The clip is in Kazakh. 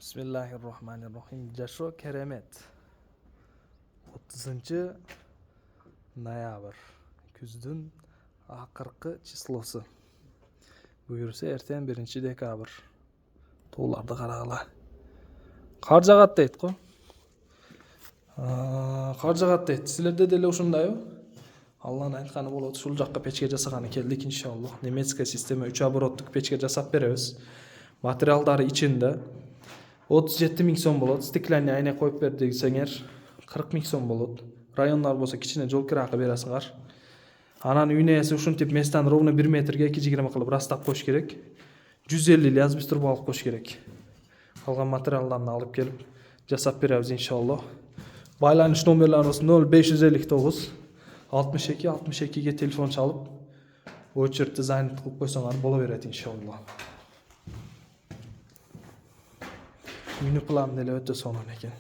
Bismillahirrahmanirrahim. Жашоо керемет. 30-noyabr. Күздүн акыркы числосу. Буюрса эртең 1-dekabr. Тооларды карагыла. Кар жагат дейт го. Кар жагат дейт. Силерде деле ушундайбы? Алланын айтканы болот. Ушул жакка печке жасаганы келдик иншаллах. Немецкая система 3 обороттук печке жасап беребиз. Материалдары ичинде 37.000 сом болот. Стеклянный айнек коюп бер десеңер 40.000 сом болот. Райондар болсо кичине жол киракы бересиңер. Анан үйнеси ушинтип местан ровно 1 метрге 2,20 кылып растап коюш керек. 150 или аз бистер алып коюш керек. Калган материалдарды алып келип жасап беребиз иншаллах. Байланыш номерларыбыз 0559 62 62ге телефон чалып, очередти занят кылып койсоңар боло берет иншаллах. Үйнү планы деле өтө сонун экен.